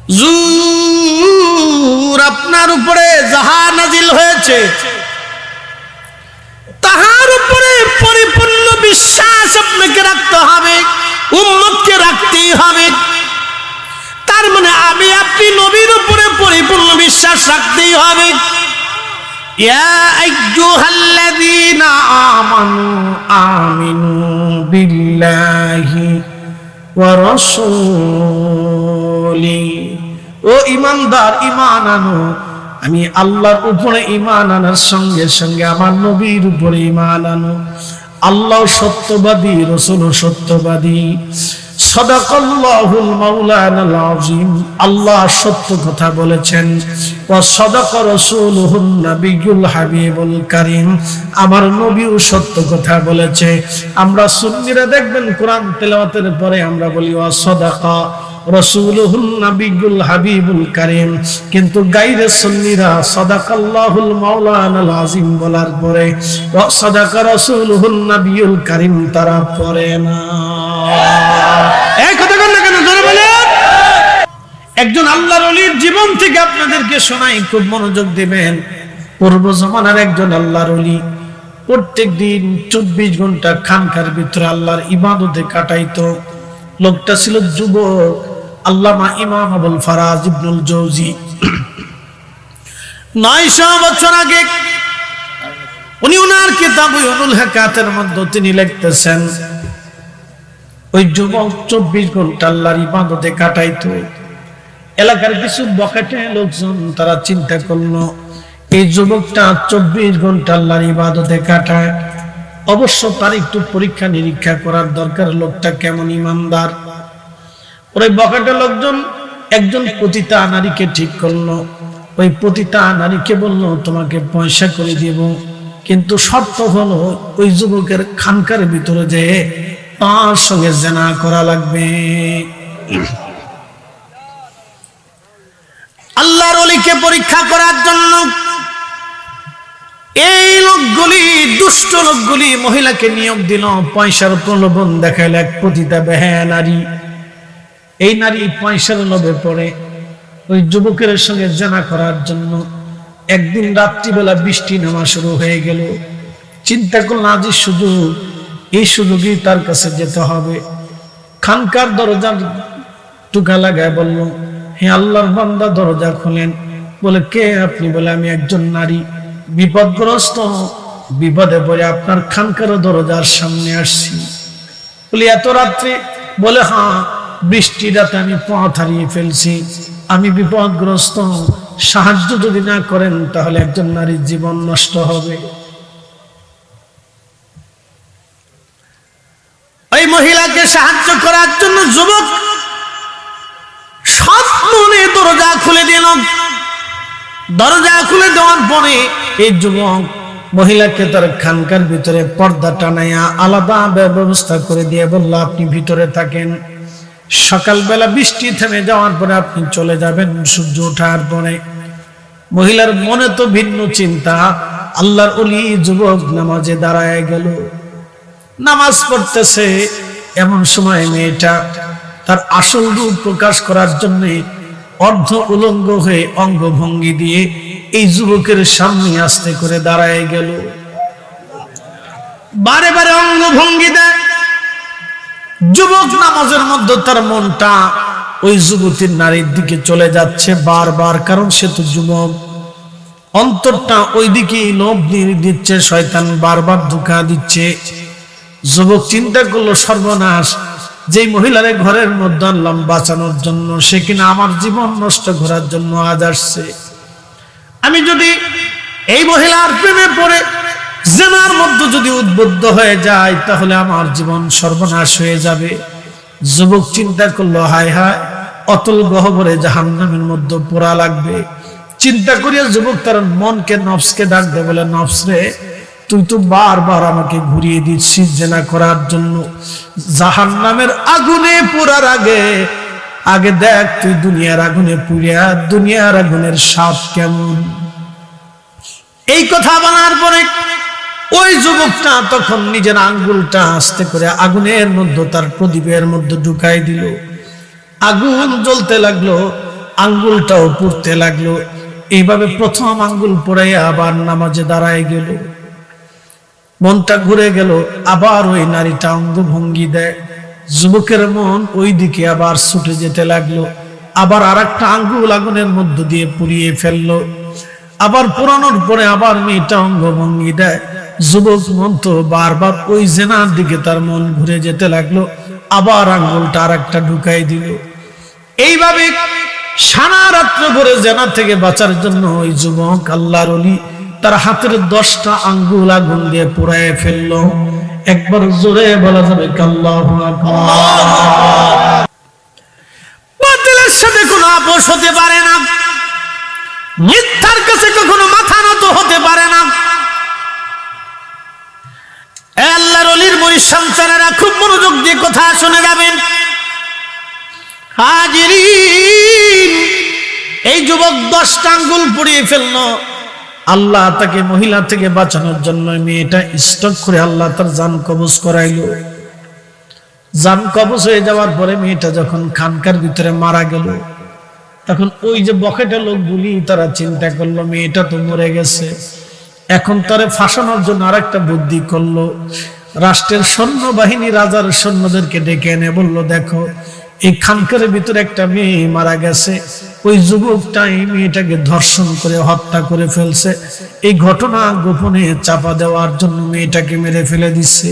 জুর আপনার উপরে যাহা নাজিল হয়েছে তাহার উপরে পরিপূর্ণ বিশ্বাস আপনাকে রাখতে হবে, উম্মতকে রাখতেই হবে। তার মানে আমি আপনি নবীর উপরে পরিপূর্ণ বিশ্বাস রাখতেই হবে। ইয়া আইয়ুহাল্লাযীনা আমানু আমিনু বিল্লাহি ওয়া রাসূলি, ও ঈমানদার ঈমান আনো। আমি আল্লাহর উপরে ঈমান আনার সঙ্গে সঙ্গে আমার নবীর উপরে ঈমান আনো। আল্লাহ সত্যবাদী, রাসূল সত্যবাদী। সাদাকাল্লাহুল মাওলানাল আযীম, আল্লাহ সত্য কথা বলেছেন। ওয়া সাদাকা রাসূলুহুন নাবিয়্যুল হাবিবুল কারীম, আমার নবীও সত্য কথা বলেছে। আমরা সুন্নিরা দেখবেন কোরআন তেলাওয়াতের পরে আমরা বলি ওয়া সাদাকা রাসূলুহুন নাবিয়্যুল হাবিবুল কারীম, কিন্তু গায়রে সুন্নিরা সাদাকাল্লাহুল মাওলানাল আযীম বলার পরে ওয়া সাদাকা রাসূলুহুন নাবিয়্যুল কারীম তারা পড়ে না। এই কথা বলেন না কেন, জোরে বলেন। একজন আল্লাহর ওলির জীবন থেকে আপনাদেরকে শোনাই, খুব মনোযোগ দিবেন। পূর্ব জামানার একজন আল্লাহর ওলি প্রত্যেক দিন 24 ঘন্টা খানকার ভিতরে আল্লাহর ইবাদতে কাটাইতো। লোকটা ছিল যুবক, আল্লামা ইমাম আবুল ফারাজ ইবনুল জৌজি। 900 বছর আগে উনি ওনার কিতাব উলুল হাকাতের মধ্যে তিনি লিখতেছেন, ওই যুবক 24 ঘন্টা আল্লাহর ইবাদতে কাটাইতো। এলাকার কিছু বখাটে লোকজন তারা চিন্তা করলো, এই যুবকটা 24 ঘন্টা আল্লাহর ইবাদতে কাটায়, অবশ্য তার একটু পরীক্ষা নিরীক্ষা করার দরকার, লোকটা কেমন ইমানদার। ওই বখাটে লোকজন একজন পতিতা নারীকে ঠিক করলো। ওই পতিতা নারীকে বললো, তোমাকে পয়সা করে দিব, কিন্তু শর্ত হলো ওই যুবকের খানকার ভিতরে যে তার সঙ্গে জিনা করা লাগবে। আল্লাহর ওলিকে পরীক্ষা করার জন্য এই লোকগুলি, দুষ্ট লোকগুলি মহিলাকে নিয়োগ দিল, পয়সার প্রলোভন দেখাইল। এক পতিতা বেহায়া নারী, এই নারী পয়সার লোভে পড়ে ওই যুবকের সঙ্গে জিনা করার জন্য। একদিন রাত্রিবেলা বৃষ্টি নামা শুরু হয়ে গেল। চিন্তা করল আজ সুযোগ, এই সুযোগই তার কাছে যেতে হবে। খানকার দরজা টুকা লাগায় বলল, হে আল্লাহর বান্দা, দরজা খুলেন। বলে, কে আপনি? বলে, আমি একজন নারী, বিপদগ্রস্ত, বিপদে পড়ে আপনার খানকার দরজার সামনে আসছি। বলি, এত রাত্রে? বলে, হ্যাঁ, বৃষ্টি রাতে আমি পথ হারিয়ে ফেলছি, আমি বিপদগ্রস্ত, সাহায্য যদি না করেন তাহলে একজন নারীর জীবন নষ্ট হবে। ওই মহিলাকে সাহায্য করার জন্য যুবক সব মনে দরজা খুলে দিল। দরজা খুলে দেওয়ার পরে এই যুবক মহিলাকে তার খানকার ভিতরে পর্দা টানাইয়া আলাদা ব্যবস্থা করে দিয়ে বলল, আপনি ভিতরে থাকেন, সকালবেলা বৃষ্টি থেমে যাওয়ার পরে আপনি চলে যাবেন সূর্য ওঠার পরে। মহিলার মনে তো ভিন্ন চিন্তা। আল্লাহর ওলি যুবক নামাজে দাঁড়ায় গেল, নামাজ পড়তেছে। এমন সময় মেয়েটা তার আসল রূপ প্রকাশ করার জন্য অর্ধ উলঙ্গ হয়ে অঙ্গভঙ্গি দিয়ে এই যুবকের সামনে আস্তে করে দাঁড়ায় গেল। বারে বারে অঙ্গভঙ্গি দেয়। যুবক নামাজের মধ্যে তার মনটা ওই যুবতীর নারীর দিকে চলে যাচ্ছে বারবার, কারণ সে তো যুবক। অন্তরটা ওই দিকে লোভ দিচ্ছে, শয়তান বারবার ধোঁকা দিচ্ছে। যুবক চিন্তা করলো, সর্বনাশ, যেই মহিলারে ঘরের মধ্যে আনলাম বাঁচানোর জন্য, সে কিনা আমার জীবন নষ্ট করার জন্য আজ আসছে। আমি যদি এই মহিলার প্রেমে পড়ে জিনার মধ্যে যদি উদ্বুদ্ধ হয়ে যায় তাহলে আমার জীবন সর্বনাশ হয়ে যাবে। যুবক চিন্তা করলো, হায় হায়, অতল গহ্বরে জাহান্নামের মধ্যে পোড়া লাগবে। চিন্তা করিয়া যুবক তার মনকে, নফসকে ডাক দেয়, বলে, নফস রে, তুই তো বারবার আমাকে ঘুরিয়ে দিচ্ছিস জিনা করার জন্য। জাহান্নামের আগুনে পোড়ার আগে আগে দেখ তুই দুনিয়ার আগুনে পুড়িয়া দুনিয়ার আগুনের স্বাদ কেমন। এই কথা বলার পরে ওই যুবকটা তখন নিজের আঙ্গুলটা আস্তে করে আগুনের মধ্যে, তার প্রদীপের মধ্যে ঢুকাই দিল। আগুন জ্বলতে লাগলো। আঙ্গুলটাও পুড়তে লাগলো। এইভাবে প্রথম আঙ্গুল পড়াইয়া আবার নামাজে দাঁড়ায় গেল। মনটা ঘুরে গেল, আবার ওই নারীটা অঙ্গভঙ্গি দেয়। যুবকের মন ওই দিকে আবার ছুটে যেতে লাগলো। আবার আর একটা আঙ্গুল আগুনের মধ্য দিয়ে পুড়িয়ে ফেললো। আবার পুরানোর পরে আবার মেয়েটা অঙ্গভঙ্গি দেয়। যুবক মন তো বারবার ওই জেনার দিকে তার মন ঘুরে যেতে লাগলো। আবার আঙ্গুলটা আর একটা ঢুকাই দিল। এইভাবে সারা রাত্র ভরে জেনা থেকে বাঁচার জন্য ওই যুবক আল্লাহর ওলি তার হাতের 10টা আঙ্গুল আগুন দিয়ে পুড়ায় ফেললো। একবার জোরে বলা যাবে আল্লাহু আকবার। বাতিলের সাথে কোনো আপোষ হতে পারে না, মিথ্যার কাছে কখনো মাথা নত হতে পারে না। আল্লাহর ওলির মুরিদ সন্তানেরা খুব মনোযোগ দিয়ে কথা শুনে যাবেন। হাজিরিন, এই যুবক 10টা আঙ্গুল পুড়িয়ে ফেললো। আল্লাহ তাকে মহিলা থেকে বাঁচানোর জন্য মেয়েটা স্টক করে আল্লাহ তার জান কবজ করাইলো। জান কবজ হয়ে যাওয়ার পরে মেয়েটা যখন খানকার ভিতরে মারা গেল, তখন ওই যে বকেটা লোকগুলি তারা চিন্তা করলো মেয়েটা তো মরে গেছে, এখন তারে ফাঁসানোর জন্য আরেকটা বুদ্ধি করলো। রাষ্ট্রের সৈন্যবাহিনী রাজার সৈন্যদেরকে ডেকে এনে বলল, দেখো এই খানকারের ভিতরে একটা মেয়ে মারা গেছে, ওই যুবকটা এই মেয়েটাকে ধর্ষণ করে হত্যা করে ফেলছে। এই ঘটনা গোপনে চাপা দেওয়ার জন্য মেয়েটাকে মেরে ফেলে দিচ্ছে।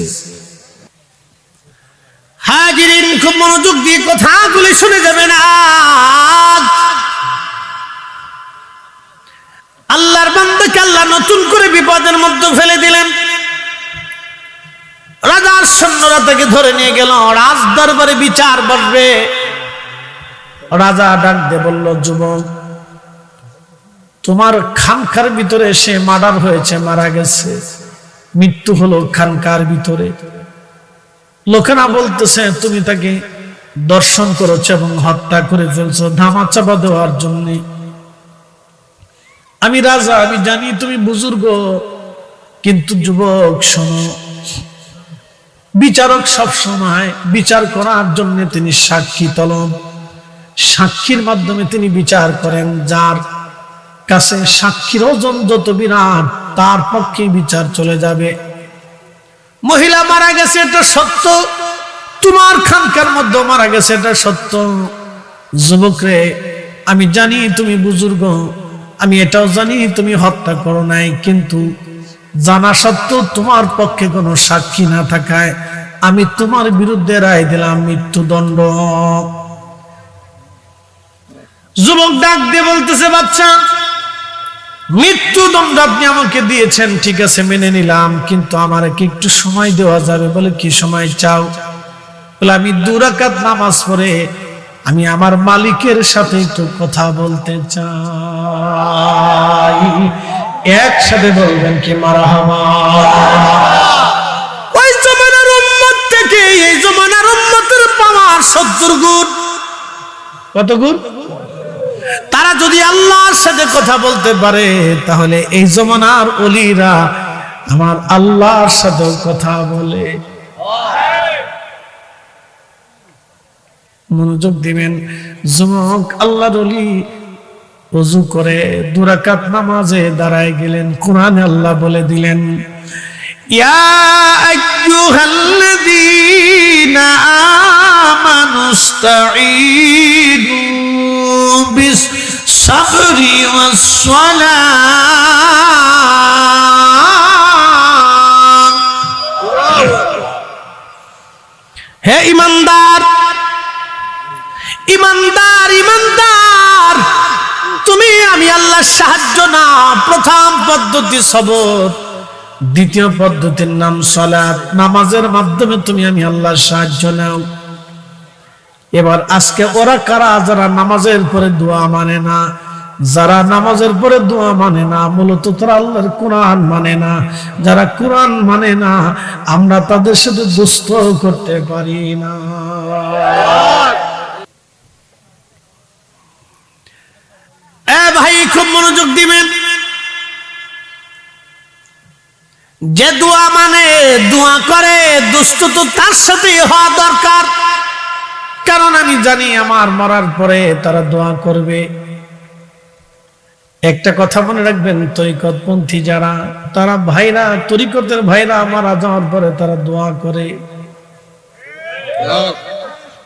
হাজিরিন, খুব মনোযোগ দিয়ে কথাগুলি শুনে যাবেন। আল্লাহর বান্দাকে আল্লাহ নতুন করে বিপদের মধ্যে ফেলে দিলেন। রাজার সৈন্যরা তাকে ধরে নিয়ে গেল, রাজ দরবারে বিচার বসবে। রাজা ডাক দিয়ে বলল, যুবক, তোমার খানকার ভিতরে সে মার্ডার হয়েছে, মারা গেছে, মৃত্যু হলো খানকার ভিতরে। লোকেরা বলতেছে তুমি তাকে দর্শন করেছো এবং হত্যা করে ফেলছো ধামা চাপা দেওয়ার জন্য। আমি রাজা, আমি জানি তুমি বুজুর্গ, কিন্তু যুবক শোনো, বিচারক সব সময় বিচার করার জন্য তিনি সাক্ষী তলব, সাক্ষীর মাধ্যমে তিনি বিচার করেন। যার কাছে সাক্ষীর ওজন যত বিরাট, তার পক্ষে বিচার চলে যাবে। মহিলা মারা গেছে এটা সত্য, তোমার খানকার মধ্যে মারা গেছে এটা সত্য। যুবক রে, আমি জানি তুমি বুজুর্গ, আমি এটাও জানি তুমি হত্যা করো নাই, কিন্তু জানা সত্ত্বেও তোমার পক্ষে কোনো সাক্ষী না থাকায় আমি তোমার বিরুদ্ধে রায় দিলাম মৃত্যুদণ্ড। যুবক ডাক দিয়ে বলতেছে, বাচ্চা, মৃত্যুদণ্ড আপনি আমাকে দিয়েছেন, ঠিক আছে মেনে নিলাম, কিন্তু আমার কি একটু সময় দেওয়া যাবে? বলে, কি সময় চাও? বলে, আমি 2 রাকাত নামাজ পড়ে আমি আমার মালিকের সাথে একটু কথা বলতে চাই। একসাথে বলবেন কি মারহাবা। ওই জমানার উম্মত থেকে এই জমানার উম্মতের পাওয়ার 70 গুণ। কত গুণ? তারা যদি আল্লাহর সাথে কথা বলতে পারে, তাহলে এই জমানার ওলিরা আমার আল্লাহর সাথে কথা বলে। মনোযোগ দিবেন। যুবক আল্লাহর ওলি ওযু করে 2 রাকাত নামাজে দাঁড়ায় গেলেন। কোরআনে আল্লাহ বলে দিলেন, ইয়া আইয়ুহাল্লাযীনা আমানুস্তাঈনু বিস-সাবরি ওয়াস-সালাহ। হে ঈমানদার, ঈমানদার, ঈমানদার, তুমি আমি আল্লাহর সাহায্য নাও। প্রথম পদ্ধতি সবর, দ্বিতীয় পদ্ধতির নাম সালাত। নামাজের মাধ্যমে তুমি আমি আল্লাহর সাহায্য নাও। এবার আজকে ওরা কারা যারা নামাজের পরে দোয়া মানে না? যারা নামাজের পরে দোয়া মানে না, মূলত তারা আল্লাহর কোরআন মানে না। যারা কোরআন মানে না, আমরা তাদের সাথে দুষ্ট করতে পারি না। ভাই, খুব মনোযোগ দিবেন। যে দোয়া মানে, দোয়া করে, দুষ্ট তো তার সাথে হওয়া দরকার। কারণ আমি জানি আমার মরার পরে তারা দোয়া করবে। একটা কথা মনে রাখবেন, তরিকতপন্থী যারা, তারা ভাইরা, তরিকতের ভাইরা মারা যাওয়ার পরে তারা দোয়া করে।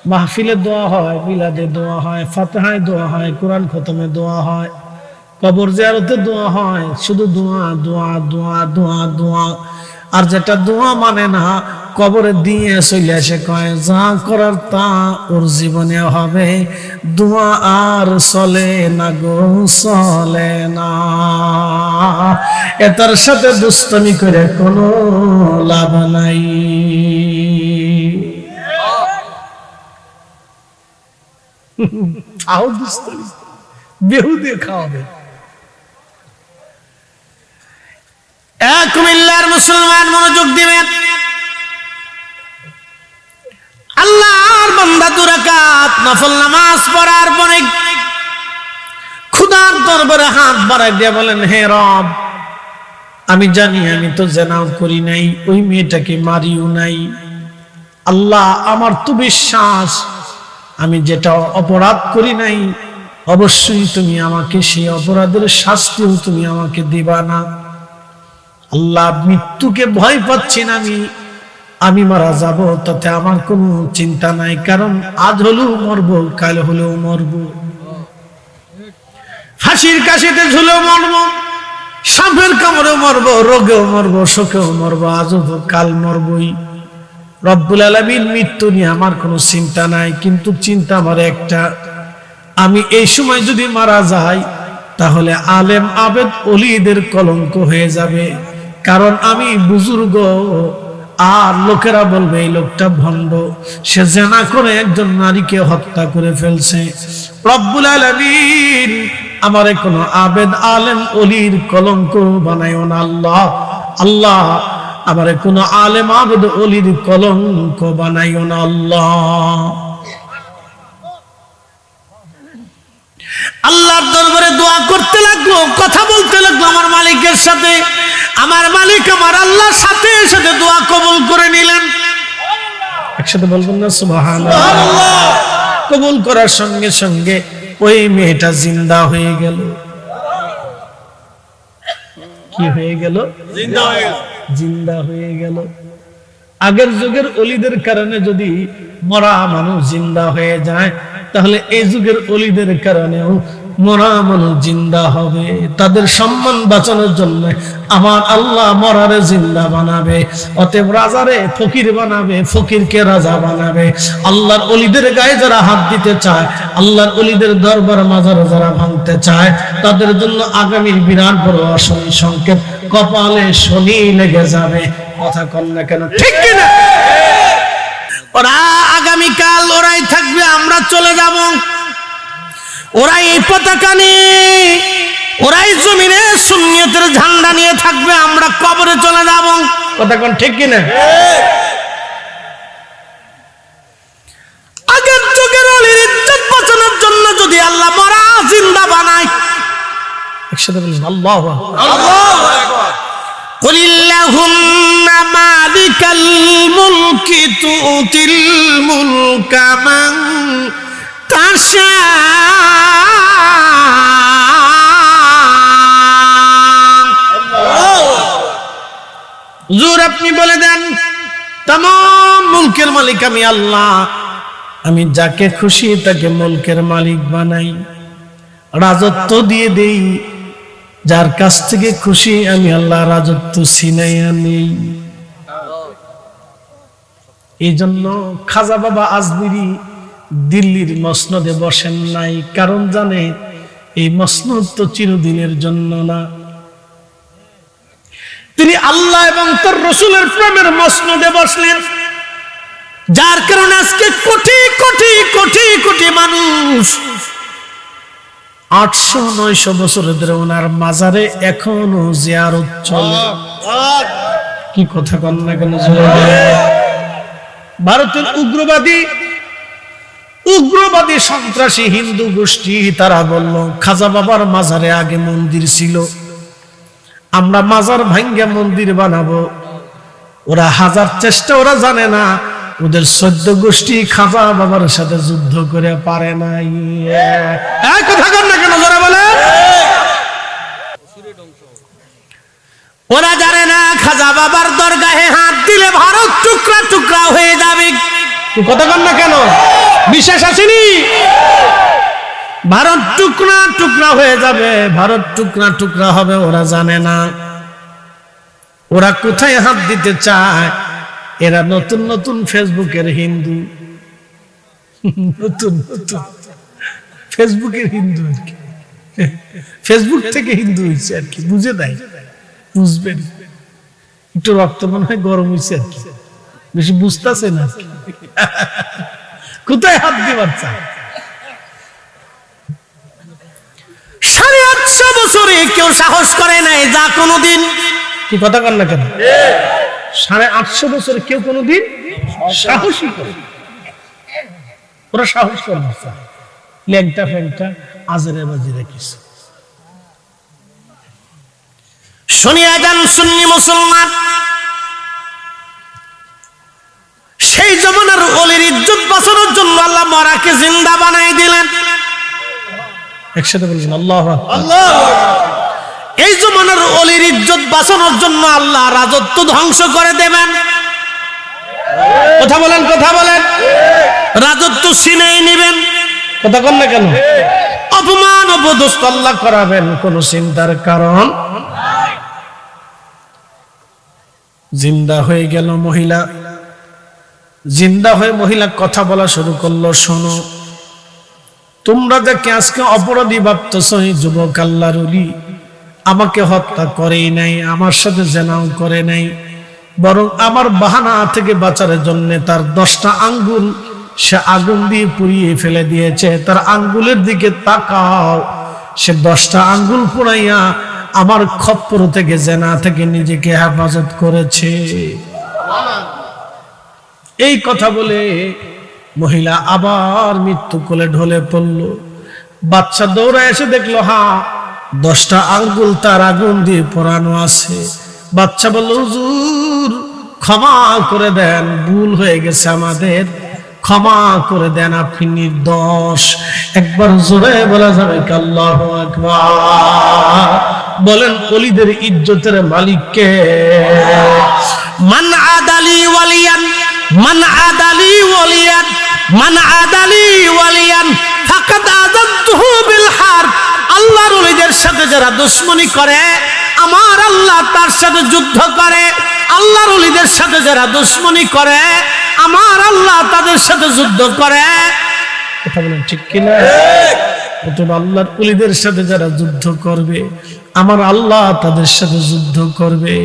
মাহফিলে দোয়া হয়, মিলাদে দোয়া হয়, ফাতিহায় দোয়া হয়, কোরআন খতমে দোয়া হয়, কবর জিয়ারতে দোয়া হয়, শুধু দোয়া দোয়া দোয়া দোয়া দোয়া। আর যেটা দোয়া মানে না, কবরে দিয়ে চলে আসে, কয় যা করার তা ওর জীবনে হবে, দোয়া আর চলে না গো, চলে না। এটার সাথে দুষ্টামি করে কোনো লাভ নাই। খাও দুষ্টামি, বেহুদে খাওয়াবে। কুমিল্লার মুসলমান মনোযোগ দিবেন। আল্লাহর বান্দা 2 রাকাত নফল নামাজ পড়ার পরে খোদার দরবারে হাত বাড়ায় দিয়ে বলেন, হে রব, আমি জানি আমি তো জিনাও করি নাই, ওই মেয়েটাকে মারিও নাই। আল্লাহ, আমার তো বিশ্বাস আমি যেটা অপরাধ করি নাই, অবশ্যই তুমি আমাকে সেই অপরাধের শাস্তিও তুমি আমাকে দিবা না। আল্লাহ, মৃত্যুকে ভয় পাচ্ছি না, আমি মারা যাব, তাতে আমার কোনো চিন্তা নাই, কারণ আজ হলেও মরবো, কাল হলেও মরবো, ফাঁসির কাশিতে ঝুলেও মরবো, সাপের কামড়েও মরবো, রোগেও মরবো, শোকেও মরবো, আজও কাল মরবই। রব্বুল আলামিন, মৃত্যু নিয়ে আমার কোনো চিন্তা নাই, কিন্তু চিন্তা আমার একটা, আমি এই সময় যদি মারা যাই তাহলে আলেম আবেদ ওলিদের কলঙ্ক হয়ে যাবে, কারণ আমি বুজুর্গ, আর লোকেরা বলবে এই লোকটা ভণ্ড, সে জিনা করে একজন নারীকে হত্যা করে ফেলছে। রব্বুল আলামিন, আমারে কোনো আবেদ আলেম ওলির কলঙ্ক বানাইও না আল্লাহ। আল্লাহ, আমারে কোনো আলেম আবেদ ওলির কলঙ্ক বানাইও না আল্লাহ। আল্লাহর দরবারে দোয়া করতে লাগলো, কথা বলতে লাগলো আমার মালিকের সাথে। আমার মালিক আমার আল্লাহর সাথে সাথে দোয়া কবুল করে নিলেন। একসাথে বলবেন না সুবহানাল্লাহ। কবুল করার সঙ্গে সঙ্গে ওই মেয়েটা জিন্দা হয়ে গেল। কি হয়ে গেল? জিন্দা হয়ে গেল। আগের যুগের ওলিদের কারণে যদি মরা মানুষ জিন্দা হয়ে যায়, তাহলে এই যুগের ওলিদের কারণেও মরা মানুষ জিন্দা হবে। তাদের সম্মান বাঁচানোর জন্য আমার আল্লাহ মরারে জিন্দা বানাবে। অতএব রাজারে ফকির বানাবে, ফকিরকে রাজা বানাবে। আল্লাহর ওলিদের গায়ে যারা হাত দিতে চায়, আল্লাহর ওলিদের দরবার মাজার যারা ভাঙতে চায়, তাদের জন্য আগামীর বিরাট বড় অশনি সংকেত, কপালে শনি লেগে যাবে। কথা কন না কেন, ঠিক কিনা? ওরা আগামীকাল ওরাই থাকবে, আমরা চলে যাব। ওরাই এই পতাকা নিয়ে, ওরাই জমিনে সুন্নিয়তের ঝান্ডা নিয়ে থাকবে, আমরা কবরে চলে যাব। কথা কোন ঠিক কিনা? আগের যুগের ওলির ইজ্জত বাঁচানোর জন্য যদি আল্লাহ মরা জিন্দা বানায়, একসাথে বলুন আল্লাহু আকবার। قل اللهم مالك الملك تؤتي الملك من تشاء। জোর আপনি বলে দেন, तमाम মুলকের মালিক আমি আল্লাহ। আমি যাকে খুশি তাকে মুলকের মালিক বানাই, রাজত্ব দিয়ে দেই। যার কাছ থেকে খুশি আমি আল্লাহ রাজত্ব ছিনাইয়া নেই। এই জন্য খাজা বাবা আজমিরি দিল্লির মসনদে বসেন নাই, কারণ জানে এই মসনদ তো চিরদিনের জন্য না। তিনি আল্লাহ এবং তার রাসূলের প্রেমের মসনদে বসলেন, যার কারণে আজকে কোটি কোটি কোটি কোটি মানুষ 800-900 বছর ধরে ওনার মাজারে এখনো জিয়ারত চলে। কি কথা কন না কেন? ভারতের উগ্রবাদী সন্ত্রাসী হিন্দু গোষ্ঠী তারা বলল খাজা বাবার মাজারে আগে মন্দির ছিল, আমরা মাজার ভাঙ্গা মন্দির বানাবো। ওরা হাজার চেষ্টা, ওরা জানে না ওদের 14 গোষ্ঠী খাজা বাবার সাথে যুদ্ধ করে পারে নাই। কথা কর না কেন জোরে বলে? ওরা জানে না খাজা বাবার দরগাহে হাত দিলে ভারত টুকরা টুকরা হয়ে যাবে। কথা কর না কেন? বিশ্বাস আসেনি? ভারত টুকরা টুকরা হয়ে যাবে, ভারত টুকরা টুকরা হবে। ওরা জানে না। ওরা কোথায় হাত দিতে চায়? এরা নতুন নতুন ফেসবুকের হিন্দু, নতুন নতুন ফেসবুকের হিন্দু আর কি। ফেসবুক থেকে হিন্দু হয়েছে আর কি, বুঝে দেয়, বুঝবেন। একটু রক্ত মনে হয় গরম হয়েছে আর কি, বেশি বুঝতেছে না। কোথায় হাত দিবার চায়? 850 বছরে কেউ সাহস করে নাই যা কোনোদিন। কি কথা কর না কেন? 850 বছরে কেউ কোনোদিন সাহসই করে। ওরা সাহস করে না, ল্যাংটা ফ্যাংটা আজেরে বাজিরে কিছু। শুনিয়া যান সুন্নি মুসলমান, সেই জমানার ওলির ইজ্জত বাঁচানোর জন্য আল্লাহ মরাকে জিন্দা বানাই দিলেন। একসাথে বলবেন আল্লাহু আকবার। এই জমানার ওলির ইজ্জত বাঁচানোর জন্য আল্লাহ রাজত্ব ধ্বংস করে দেবেন। কথা বলেন, কথা বলেন। রাজত্ব ছিনিয়ে নেবেন। কথা কন না কেন? অপমান অপদস্থ আল্লাহ করাবেন, কোন চিন্তার কারণ। জিন্দা হয়ে গেল মহিলা, জিন্দা হয়ে মহিলা কথা বলা শুরু করলো, শোনো তোমরা যাকে আজকে অপরাধী ভাবতেছ, এই যুবক আল্লাহর ওলি আমাকে হত্যা করেই নাই, আমার সাথে জেনাও করে নাই, বরং আমার বাহানা থেকে বাঁচার জন্য তার 10টা আঙ্গুল সে আগুন দিয়ে পুড়িয়ে ফেলে দিয়েছে। তার আঙ্গুলের দিকে তাকাও, সে 10টা আঙ্গুল পুড়াইয়া আমার খপ্পর থেকে জেনা থেকে নিজেকে হেফাজত করেছে। এই কথা বলে মহিলা আবার মৃত্যু কোলে ঢলে পড়ল। বাচ্চা দৌড়ে এসে দেখলো, হ্যাঁ 10টা আঙ্গুল তার আগুন দিয়ে পোড়ানো আছে। বাচ্চা বলল, হুজুর ক্ষমা করে দেন, ভুল হয়ে গেছে আমাদের, ক্ষমা করে দেন, আপনি নির্দোষ। একবার জোরে বলা যাবে কি আল্লাহু আকবার? বলেন ওলিদের ইজ্জতের মালিক কে? মান আদালি ওয়ালিয়ান, মান আদালি ওয়ালিয়ান, মান আদালি ওয়ালিয়ান ফাকাদ আযানতুহু বিল হারব। আল্লাহর ওলিদের সাথে যারা দুশমনি করে, আমার আল্লাহ তার সাথে যুদ্ধ করে। আল্লাহর ওলিদের সাথে যারা দুশমনি করে, আমার আল্লাহ তাদের সাথে যুদ্ধ করে। কথা বলেন ঠিক কিনা? অতএব আল্লাহর ওলিদের সাথে যারা যুদ্ধ করবে, আমার আল্লাহ তাদের সাথে যুদ্ধ করবে।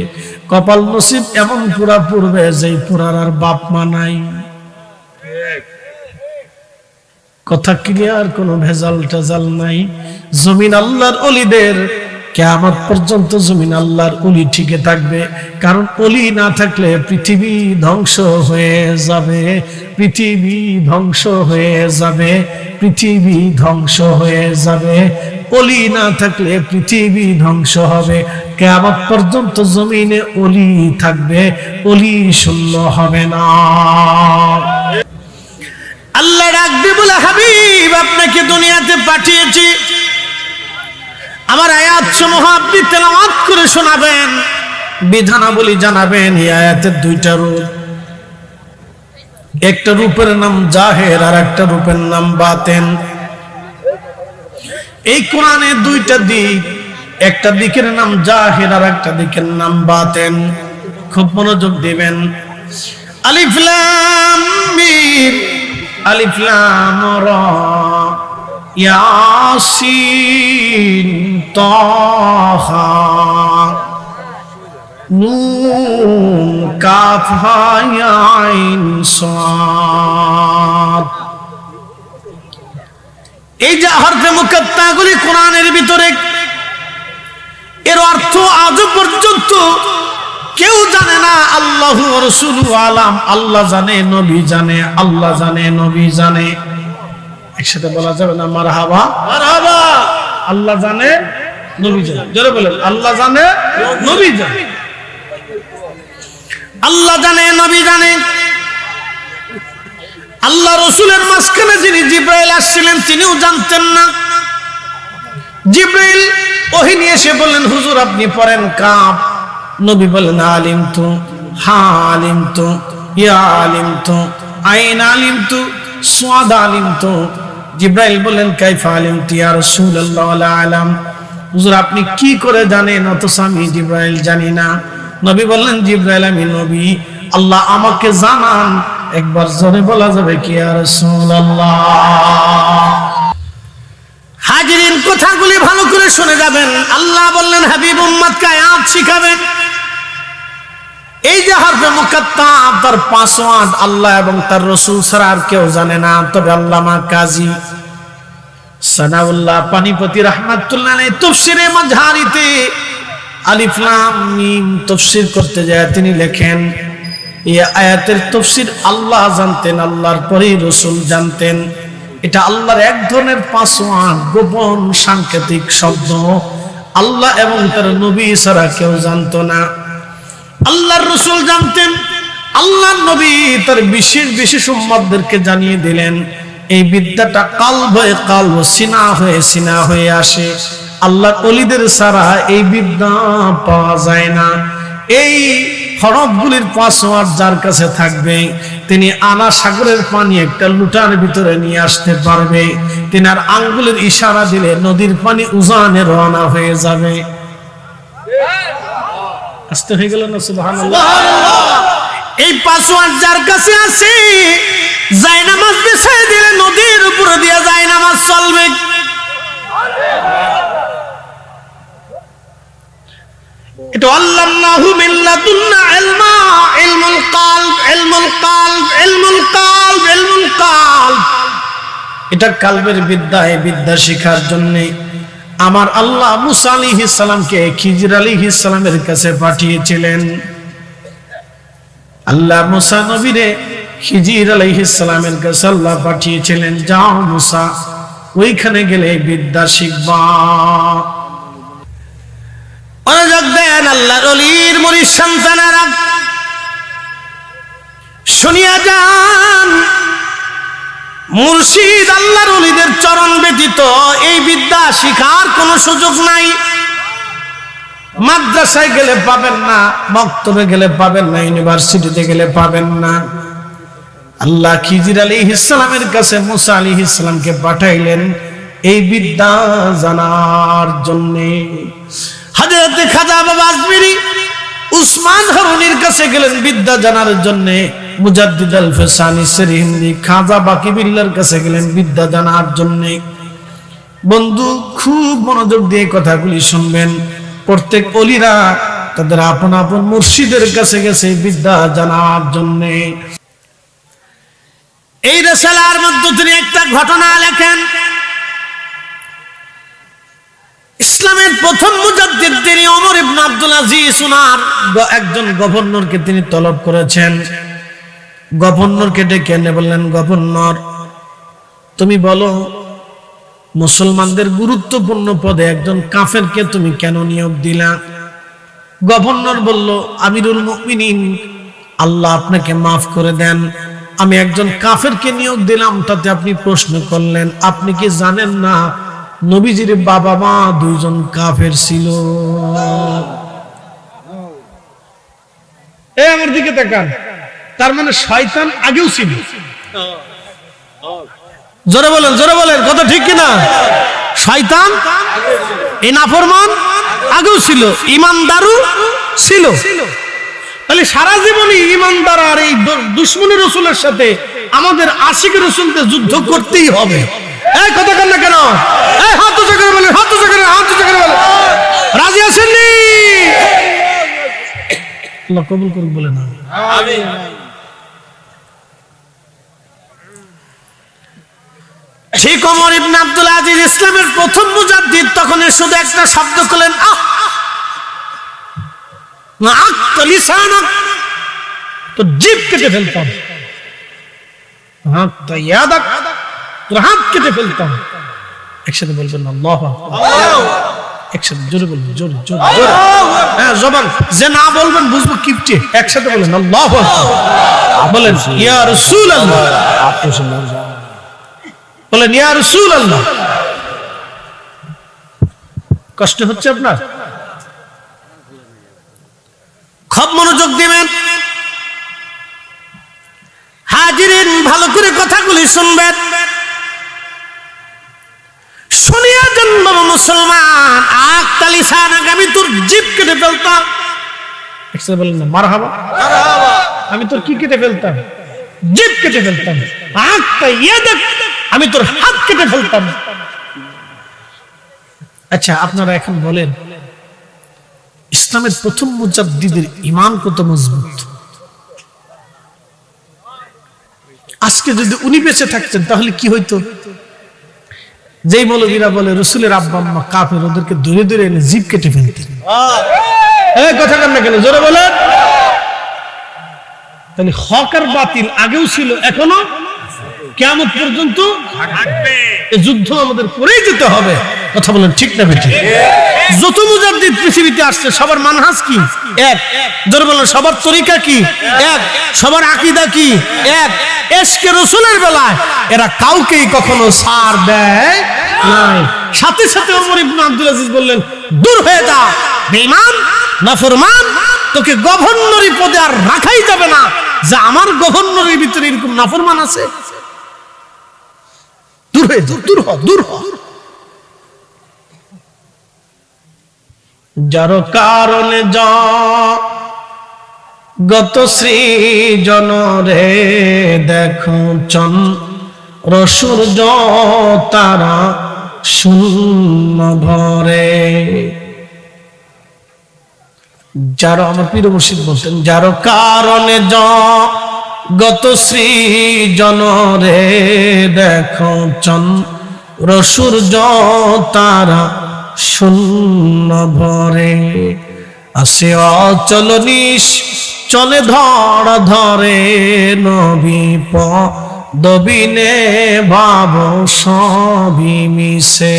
কপাল নসিব এমন পুরা পড়বে যে পুরার আর বাপ মা নাই। কথা ক্লিয়ার, কোনো ভেজাল টেজাল নাই। জমিন আল্লাহর ওলিদের, কিয়ামত পর্যন্ত জমিন আল্লাহর ওলি ঠিকই থাকবে। কারণ ওলি না থাকলে পৃথিবী ধ্বংস হয়ে যাবে, পৃথিবী ধ্বংস হয়ে যাবে, পৃথিবী ধ্বংস হয়ে যাবে। ওলি না থাকলে পৃথিবী ধ্বংস হবে। কিয়ামত পর্যন্ত জমিনে ওলি থাকবে, ওলি শূন্য হবে না। আল্লাহ রাখবে বলে, হাবিব আপনাকে দুনিয়াতে পাঠিয়েছি, আমার আয়াত সমূহ আপনি তেলাওয়াত করে শোনাবেন, বিধানাবলী জানাবেন। এই আয়াতের 2টা রূপ, একটা রূপের নাম জাহের আর একটা রূপের নাম বাতেন। এই কোরআনে 2টা দিক, একটা দিকের নাম জাহের আর একটা দিকের নাম বাতেন। খুব মনোযোগ দিবেন। আলিফ লাম মিম, আলিফ লাম রা, ইয়াসিন তাহা নুন কাফ হা ইয়া আইন সাদ। এই যে হরফে মুকাত্তাগুলি কোরআনের ভিতরে, এর অর্থ আজ পর্যন্ত কেউ জানে না। আল্লাহু ওয়া রাসূলুহু আলাম, আল্লাহ জানে, নবী জানে, আল্লাহ জানে, নবী জানে। একসাথে বলা যাবে না মারহাবা? মারহাবা। আল্লাহ জানে, নবী জানে। জোরে বলেন, আল্লাহ জানে, নবী জানে। আল্লাহ জানে, নবী জানে। আল্লাহ রসুলের মাঝখানে যিনি জিব্রাইল আসছিলেন তিনিও জানতেন না। জিব্রাইল ওহী নিয়ে এসে বললেন, হুজুর আপনি পড়েন কাফ। নবী বললেন, আলিমতু, হ্যাঁ আলিমতু, ইয়া আলিমতু, আইন আলিমতু, সাদ আলিমতু। জিব্রাইল বললেন, কাইফা আলিমতু ইয়া রাসূলুল্লাহ ওয়ালা আলাম। হুজুর আপনি কি করে জানেন অথচ আমি জিব্রাইল জানি না? নবী বললেন, জিব্রাইল আমি নবী, আল্লাহ আমাকে জানান। একবার জোরে বলা যাবে কি ইয়া রাসূলুল্লাহ? হাজিরিন কথাগুলি ভালো করে শুনে যাবেন। আল্লাহ বললেন হাবিব উম্মতকে আয়াত শিখাবেন। এই যে হরফে মুকাত্তাব তার পাসওয়ার্ড আল্লাহ এবং তার রাসূল ছাড়া আর কেউ জানে না। তবে আল্লামা কাজী সানাউল্লাহ পানিপতি রাহমাতুল্লাহ আলাইহি তাফসীরে মাজহারিতে আলিফ লাম মিম তাফসীর করতে যায় তিনি লেখেন, এই আয়াতের তাফসীর আল্লাহ জানতেন, আল্লাহর পরেই রাসূল জানতেন। এটা আল্লাহর এক ধরনের পাসওয়ার্ড, গোপন সাংকেতিক শব্দ। আল্লাহ এবং তার নবী ছাড়া কেউ জানতো না। আল্লাহর রাসূল জানতেন, আল্লাহর নবী তার বিশেষ বিশেষ উম্মতদেরকে জানিয়ে দিলেন। এই বিদ্যাটা কালব হয়ে কালব, সিনা হয়ে সিনা হয়ে আসে। আল্লাহর ওলিদের ছাড়া এই বিদ্যা পাওয়া যায় না। এই হরফগুলির পাসওয়ার্ড যার কাছে থাকবে তিনি আনা সাগরের পানি একটা লুটার ভিতরে নিয়ে আসতে পারবে। তিনি আর আঙ্গুলের ইশারা দিলে নদীর পানি উজানে রওনা হয়ে যাবে। আসতে হয়ে গেল না? সুবহানাল্লাহ। এই পাসওয়ার্ড যার কাছে আছে, জায়নামাজ বিছায় দিলে নদীর উপরে দিয়ে জায়নামাজ চলবে। এটা আল্লাহু মিন লাদুন্না ইলমা, ইলমুল কলব, ইলমুল কলব, ইলমুল কলব, ইলমুল কলব। এটা কলবের বিদ্যা। এই বিদ্যা শেখার জন্য আমার আল্লাহ মুসা আলাইহিস সালামকে খিজির আলাইহিস সালামের কাছে পাঠিয়েছিলেন। আল্লাহ মুসা নবীরে খিজির আলাইহিস সালামের কাছে আল্লাহ পাঠিয়েছিলেন, যাও মুসা ওইখানে গেলে বিদ্যা শিখবা। মনোযোগ দেন আল্লাহর ওলির মুরিদ সন্তানেরা, শুনিয়া যান। মুর্শিদ আল্লাহর ওলিদের চরণ ব্যতীত এই বিদ্যা শিখার কোনো সুযোগ নাই। মাদ্রাসায় গেলে পাবেন না, মক্তবে গেলে পাবেন না, ইউনিভার্সিটিতে গেলে পাবেন না। আল্লাহ খিজির আলাইহিস সালামের কাছে মুসা আলাইহিস সালামকে পাঠাইলেন এই বিদ্যা জানার জন্য। হযরত খাজা বাবা আজমিরি উসমান হারুনির কাছে গেলেন বিদ্যা জানার জন্য। মুজাদ্দিদ আল ফিসানি সিরহিন্দি খাজা বাকি বিল্লাহর কাছে গেলেন বিদ্যা জানার জন্য। বন্ধু খুব মনোযোগ দিয়ে কথাগুলি শুনবেন। প্রত্যেক ওলিরা তাদের আপন আপন মুর্শিদের কাছে গেছে বিদ্যা জানার জন্য। এই রিসালার মধ্যে তিনি একটা ঘটনা লেখেন। ইসলামের প্রথম মুজাদ্দিদ তিনি ওমর ইবনে আব্দুল আজিজ উনার একজন গভর্নরকে তিনি তলব করেছেন। গভর্নরকে ডেকে এনে বললেন, গভর্নর তুমি বলো মুসলমানদের গুরুত্বপূর্ণ পদে একজন কাফেরকে তুমি কেন নিয়োগ দিলা? গভর্নর বলল, আমিরুল মুমিনিন আল্লাহ আপনাকে মাফ করে দেন, আমি একজন কাফেরকে নিয়োগ দিলাম, তাতে আপনি প্রশ্ন করলেন। আপনি কি জানেন না নবীজির বাবা মা দুইজন কাফের ছিল? এই আমার দিকে তাকান, তার মানে শয়তান আগেও ছিল। জোরে বলেন, জোরে বলেন, কথা ঠিক কিনা? শয়তান এই নাফরমান আগেও ছিল, ইমানদারও ছিল। তাহলে সারা জীবনই ইমানদার আর এই দুশমনী রাসূলের সাথে আমাদের আশিক রাসূলকে যুদ্ধ করতেই হবে। এই কথা কেন কেন? এই হাত উঁচু করে বলেন, হাত উঁচু করে, হাত উঁচু করে বলেন, রাজি আছেন নি? আল্লাহ কবুল করুন বলেন আমিন। ঠিক ওমর ইবনে আব্দুল আজিজ ইসলামের প্রথম মুজাদ্দিদ তখন শুধু একটা শব্দ করলেন, তো জিভ কেটে ফেলতাম, হাত কেটে ফেলতাম। একসাথে বলবেন আল্লাহু আকবার, একসাথে জোরে বলবেন, জোরে জোরে জোরে। হ্যাঁ জবান যে না বলবেন বুঝবো কিপটে। একসাথে বলেন আল্লাহু আকবার। বলেন ইয়া রাসূলুল্লাহ, বলেন ইয়া রাসূলুল্লাহ। কষ্ট হচ্ছে আপনার? খুব মনোযোগ দিবেন হাজিরিন, ভালো করে কথাগুলি শুনবেন। শুনিয়া জন্ম মুসলমান, আক্তালি সানাক, আমি তোর জিভ কেটে ফেলতাম। একসাথে বলেন না মারহাবা, আমি তোর কি কেটে ফেলতাম? জিভ কেটে ফেলতাম। আমি তোর হাত কেটে ফেলতাম। আচ্ছা আপনারা এখন বলেন, ইসলামের প্রথম মুজাদ্দিদের ঈমান কত মজবুত। আজকে যদি উনি বেঁচে থাকতেন তাহলে কি হইতো? যেই মৌলবীরা বলে রাসূলের আব্বা আম্মা কাফের, ওদেরকে ধরে ধরে এনে জিভ কেটে ফেলতেন। এই কথা কেন কেন জোরে বলেন। তাহলে হক আর বাতিল আগেও ছিল, এখনো কিয়ামত পর্যন্ত থাকবে। এই যুদ্ধ আমাদের করেই যেতে হবে। কথা বলেন ঠিক না বেঠিক? যত মুজাদ্দিদ পৃথিবীতে আসছে সবার মানহাজ কি এক, জোরে বলেন সবার তরিকা কি এক, সবার আকীদা কি এক। ইশকে রাসূলের বেলায় এরা কাউকেই কখনো ছাড় দেয় নাই। সাথে সাথে ওমর ইবনে আব্দুল আজিজ বললেন, দূর হয়ে যা বেঈমান নাফরমান, তোকে গভর্নরি পদে আর রাখাই যাবে না, যে আমার গভর্নরের ভিতরে এরকম নাফরমান আছে। দূর হয়ে যা, দূর হ, দূর হ। যার কারণে গত সৃজন রে দেখো চন্দ্র সূর্য তারা শূন্য ভরে। যার আমার পীর মুর্শিদ বলতেন, যার কারণে গত সৃজন রে দেখো চন্দ্র সূর্য তারা শূন্য ভরে। আসে অচল নিশ চলে ধর ধরে, নবী পদবিনে ভাব সবই মিশে।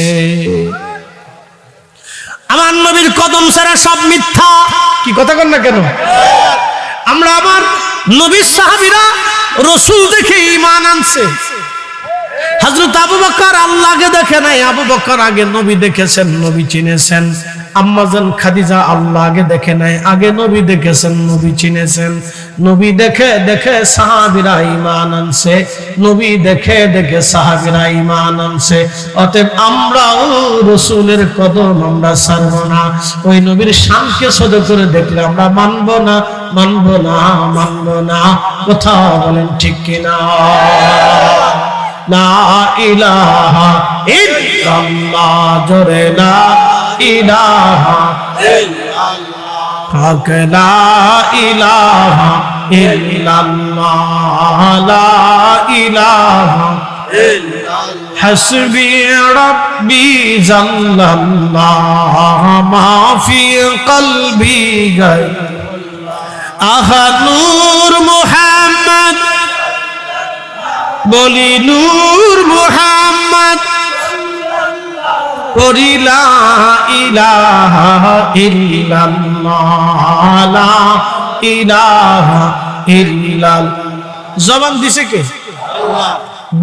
আমার নবীর কদম ছাড়া সব মিথ্যা। কি কথা কন না কেন? আমরা আমার নবীর সাহাবীরা রাসূল দেখে ঈমান আনছে। হযরত আবু বকর আল্লাহকে দেখে নাই, আবু বকর আগে নবী দেখেছেন, নবী চিনেছেন। আম্মাজান খাদিজা আল্লাহ আগে দেখে নাই, আগে নবী দেখেছেন, নবী চিনেছেন। নবী দেখে দেখে সাহাবীরা ঈমান আনছে, নবী দেখে দেখে সাহাবীরা ঈমান আনছে। অতএব আমরাও রাসূলের কদম আমরা ছাড়ব না। ওই নবীর শানকে সদ করে দেখলে আমরা মানব না, মানব না, মানব না। কথা বলেন ঠিক কিনা? লা ইলাহা ইল্লাল্লাহ, জোরে লা ইলাহা ইল্লাল্লাহ, হক লা ইলাহা ইল্লাল্লাহ, লা ইলাহা ইল্লাল্লাহ, হাসবি রাব্বি জাল্লাল্লাহ, মা ফি কলবি গায়রুল্লাহ। আহা নূর মুহাম্মদ, বলি নূর মুহাম্মদ, করি লা ইলাহা ইল্লাল্লাহ, লা ইলাহা ইল্লাল্লাহ। জবান দিছে কে? আল্লাহ।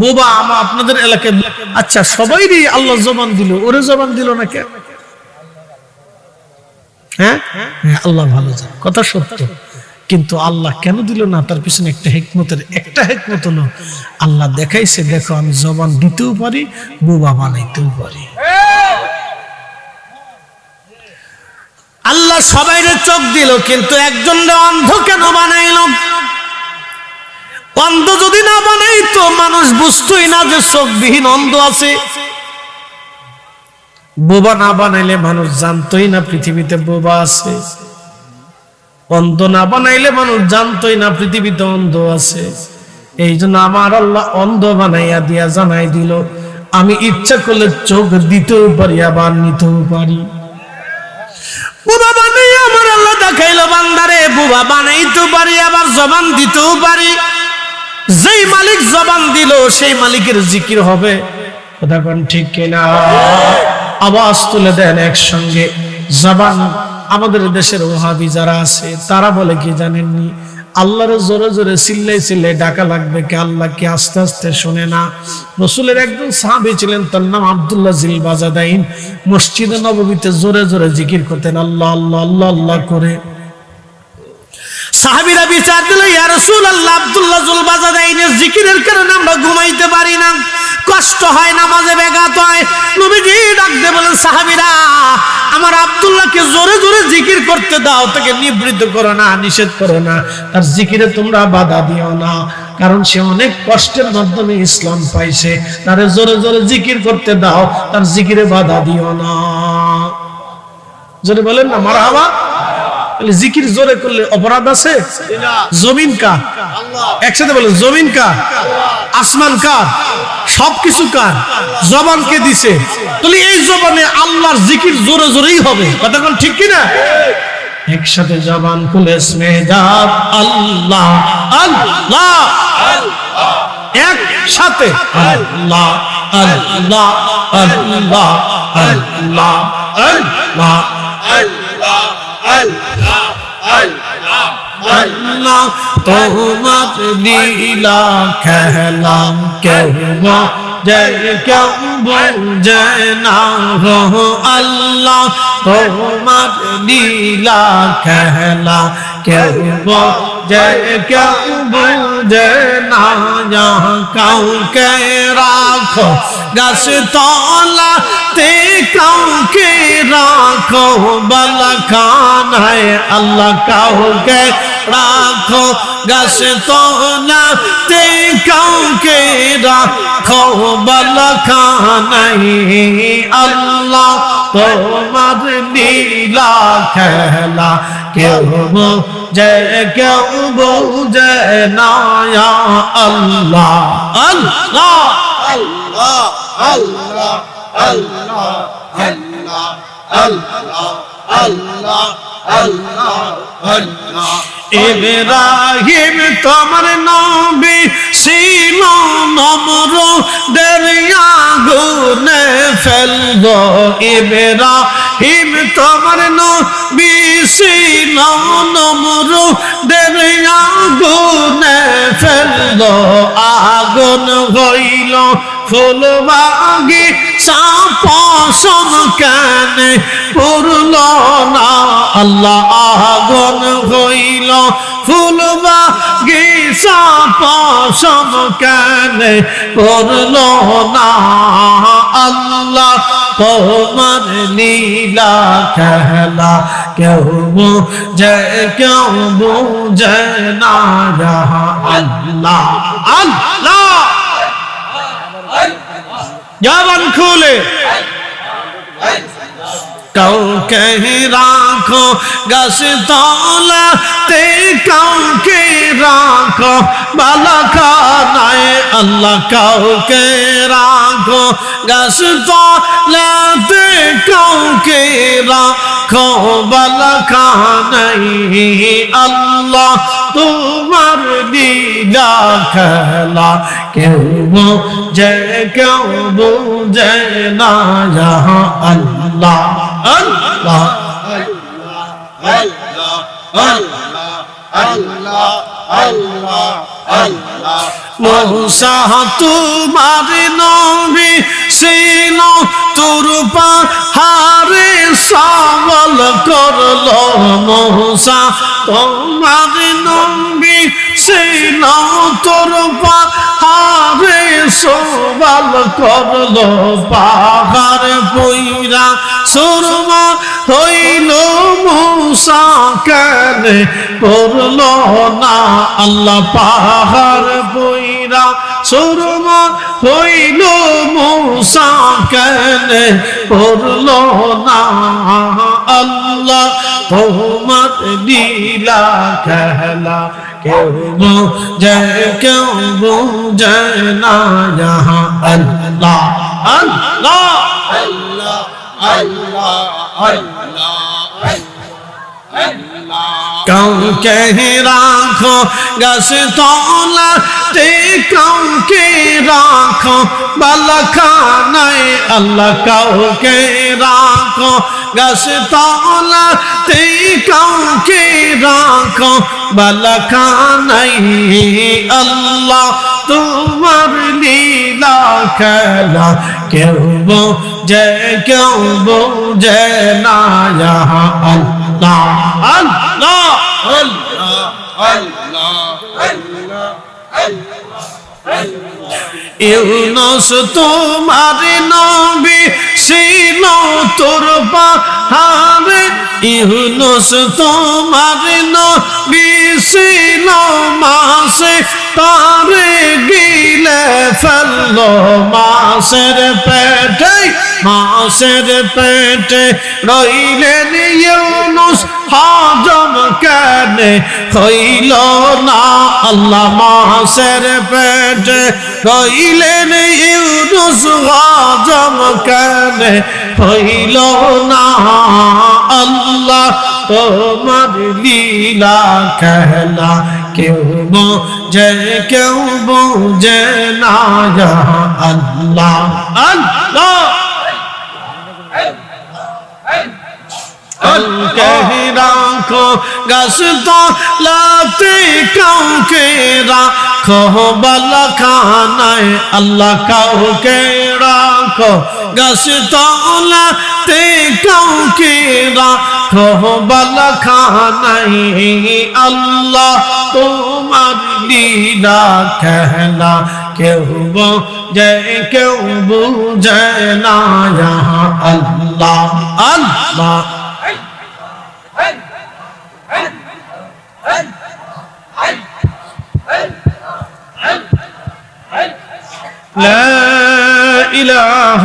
বোবা আমা আপনাদের এলাকায়, আচ্ছা সবাইরই আল্লাহ জবান দিল, ওরে জবান দিল না কেন? হ্যাঁ, আল্লাহ ভালো জানে, কথা সত্য। কিন্তু আল্লাহ কেন দিল না, তার পিছনে একটা হিকমত হলো, আল্লাহ দেখাইছে, দেখো আমি জবান দিতেও পারি, বোবা বানাইতেও পারি। আল্লাহ সবাইরে চোখ দিল, কিন্তু একজনরে অন্ধ কেন বানাইল? অন্ধ যদি না বানাইতো মানুষ বুঝতোই না যে চোখবিহীন অন্ধ আছে। বোবা না বানাইলে মানুষ জানতোই না পৃথিবীতে বোবা আছে। অন্ধ না বানাইলে মানুষ জানতোই না পৃথিবীতে অন্ধ আছে। এই জন্য আমার আল্লাহ অন্ধ বানাইয়া দিয়া জানাই দিল, আমি ইচ্ছা করলে চোখ দিতেও পারি, আবার নিতেও পারি। বোবা বানাইয়া আমার আল্লাহ দেখাইলো, বান্দারে বোবা বানাইতেও পারি, আবার জবান দিতেও পারি। যেই মালিক জবান দিল সেই মালিকের জিকির হবে। কথা কোন ঠিক কিনা? আওয়াজ তুলে দেন একসঙ্গে। জবান। আমাদের দেশের ওহাবি যারা আছে তারা বলে কি জানেননি, আল্লাহর জোরে জোরে চিল্লাই চিল্লাই ডাকা লাগবে কে? আল্লাহ কি আস্তে আস্তে শুনে না? রাসূলের একজন সাহাবী ছিলেন, তার নাম আব্দুল্লাহ জিল বাজাদাইন। মসজিদে নববীতে জোরে জোরে জিকির করতেন, আল্লাহ আল্লাহ আল্লাহ আল্লাহ করে। সাহাবীরা বিচার দিল, ইয়া রাসূলুল্লাহ, আব্দুল্লাহ জুল বাজাদাইনের জিকিরের কারণে আমরা ঘুমাইতে পারি না, কষ্ট হয়, নামাজে ব্যাঘাত হয়। নবীজি ডাক দিয়ে বলেন, সাহাবীরা, আমার আব্দুল্লাহকে জোরে জোরে জিকির করতে দাও, তাকে নিবৃত্ত করো না, নিষেধ করো না, তার জিকিরে তোমরা বাধা দিও না, কারণ সে অনেক কষ্টের মাধ্যমে ইসলাম পাইছে। তারে জোরে জোরে জিকির করতে দাও, তার জিকিরে বাধা দিও না। জোরে বলেন না মারহাবা। জিকির জোরে করলে অপরাধ আছে? জমিন কার? একসাথে বলেন, জমিন কার? আসমান কার? সবকিছু কার? জবানকে দিছে। তাহলে এই জবানে আল্লাহর জিকির জোরে জোরেই হবে, কথা কোন ঠিক কিনা? একসাথে জবান খুলে স্মেজাব আল্লাহ আল্লাহ, একসাথে আল্লাহ আল্লাহ আল্লাহ আল্লাহ আল্লাহ আল্লাহ। তোমার লীলা খেলা কেউ কেউ বুঝে না গো আল্লাহ, তোমার লীলা খেলা কেউ কেউ বুঝে না। কাউকে রাখো গাছ তলাতে, কাউকে রাখো বালাখানায় আল্লাহ, কাউকে রাখো গাছ তলাতে, কাউকে রাখো বালাখানায় আল্লাহ। তোমার লীলা খেলা কেউ বুঝে কেউ বুঝে না আল্লাহ আল্লাহ আল্লাহ আল্লাহ আল্লাহ আল্লাহ আল্লাহ আল্লাহ আল্লাহ আল্লাহ। ইব্রাহিম তোমার নবী ছিল, নমরুদের আগুনে ফেলবো। ইব্রাহিম তোমার নবী ছিল, নমরুদের আগুনে ফেলবো। আগুন হইল ফুল বাগিচা, পশম কেন পুরল না আল্লাহ। আগুন হইল ফুল বাগিচা, পশম কেন পুরল না আল্লাহ। তোমার লীলা খেলা কেউ বুঝে কেউ বুঝে না আল্লাহ আল্লাহ। জবান খুলে কাউকে রাখো গাছ তলাতে, কাউকে রাখো বালাখানায় আল্লাহ, কাউকে রাখো গাছ তলাতে, কাউকে রাখো বালাখানায় আল্লাহ। তোমার লীলা খেলা কেউ বুঝে কেউ বুঝে না আল্লাহ আল্লাহ আল্লাহ আল্লাহ আল্লাহ আল্লাহ আল্লাহ। মূসা তোমার নবী ছিল, তোর পাহাড়ে সওয়াল করলো। মূসা তোমার নবী ছিল, তোর পাহাড়ে সওয়াল করলো। পাহাড় পইরা সুরমা হইল, মূসা কেন করলো না আল্লাহ। পাহাড় পইরা সুরমা হইল, মূসা কেন করলো না আল্লাহ। তোমার লীলা খেলা কেউ বুঝে কেউ বুঝে না আল্লাহ আল্লাহ আল্লাহ আল্লাহ আল্লাহ। কাউকে রাখো গাছ তলাতে, কাউকে রাখো বালাখানায় আল্লাহ, কাউকে রাখো গাছতলাতে কাউকে রাখো বালাখানাই আল্লাহ তোমার লীলা খেলা কেউ বোঝে না আল্লাহ আল্লাহ ইউনুস তোমার নবী ছিল তোর পাহাড়ে ইউনুস তোমার নবী ছিল মাসে তারে গিলে ফেললো মাসের পেটে রইলেন ইউনুস হজম কেনে হইল না আল্লাহ মাসের পেটে রইলেন ইউনুস হজম কেনে হইল না আল্লাহ তোমার লীলা খেলা কেউ বোঝে না আল্লাহ আল্লাহ রাখো গাছতলাতে কাউকে রাখো বালাখানায় আল্লাহ কাউকে রাখো গাছতলাতে কাউকে রাখো বালাখানায় আল্লাহ তোমার লীলা খেলা কেউ বোঝে না আল্লাহ আল্লাহ لا إله